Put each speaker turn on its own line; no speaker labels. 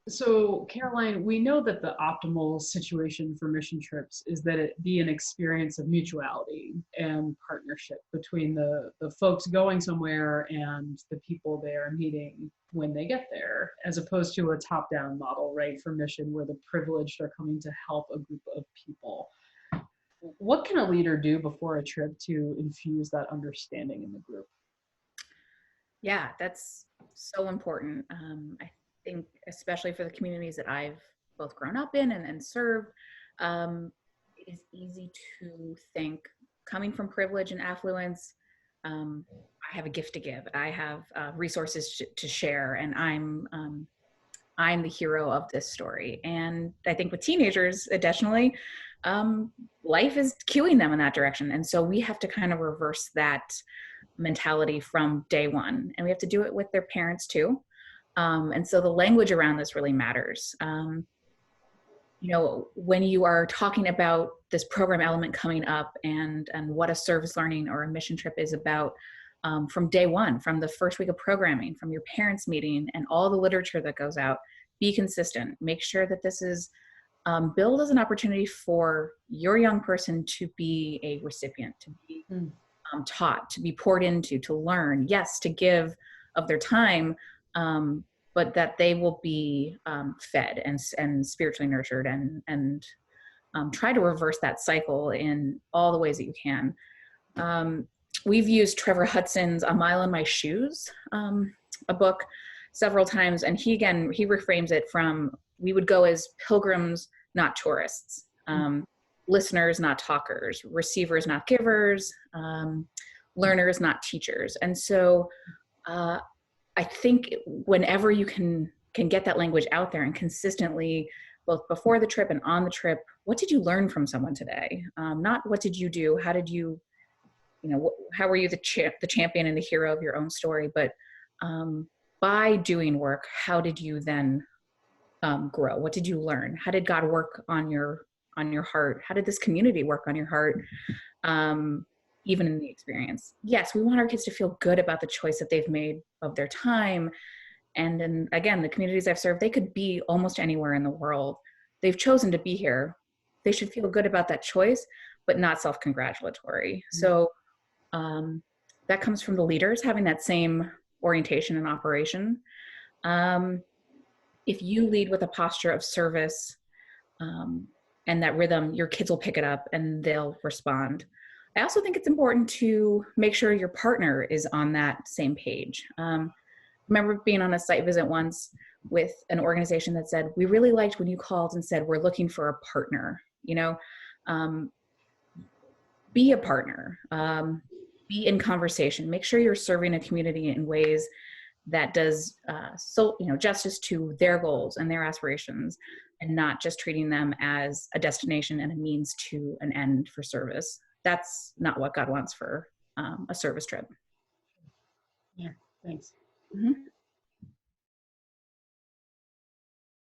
So, Caroline, we know that the optimal situation for mission trips is that it be an experience of mutuality and partnership between the folks going somewhere and the people they are meeting when they get there, as opposed to a top-down model, right, for mission where the privileged are coming to help a group of people. What can a leader do before a trip to infuse that understanding in the group?
Yeah, that's so important. I think, especially for the communities that I've both grown up in and served, it is easy to think, coming from privilege and affluence, I have a gift to give. I have resources to share, and I'm the hero of this story. And I think with teenagers, additionally, life is cueing them in that direction, and so we have to kind of reverse that mentality from day one, and we have to do it with their parents too. And so the language around this really matters. When you are talking about this program element coming up and what a service learning or a mission trip is about, from day one, from the first week of programming, from your parents meeting and all the literature that goes out, be consistent. Make sure that this is billed as an opportunity for your young person to be a recipient, to be taught, to be poured into, to learn, yes, to give of their time, but that they will be fed and spiritually nurtured, and try to reverse that cycle in all the ways that you can. We've used Trevor Hudson's A Mile in My Shoes, a book, several times, and he reframes it from, we would go as pilgrims, not tourists. Listeners, not talkers, receivers, not givers, learners, not teachers. And so I think whenever you can get that language out there and consistently, both before the trip and on the trip, what did you learn from someone today? Not what did you do? How did you, how were you the champion and the hero of your own story? But by doing work, how did you then grow? What did you learn? How did God work on your heart? How did this community work on your heart? Even in the experience. Yes, we want our kids to feel good about the choice that they've made of their time. And then again, the communities I've served, they could be almost anywhere in the world. They've chosen to be here. They should feel good about that choice, but not self-congratulatory. So that comes from the leaders having that same orientation and operation. If you lead with a posture of service, and that rhythm, your kids will pick it up and they'll respond. I also think it's important to make sure your partner is on that same page. I remember being on a site visit once with an organization that said, we really liked when you called and said, we're looking for a partner. Be a partner, be in conversation, make sure you're serving a community in ways that does justice to their goals and their aspirations, and not just treating them as a destination and a means to an end for service. That's not what God wants for a service trip.
Yeah, thanks.
Mm-hmm.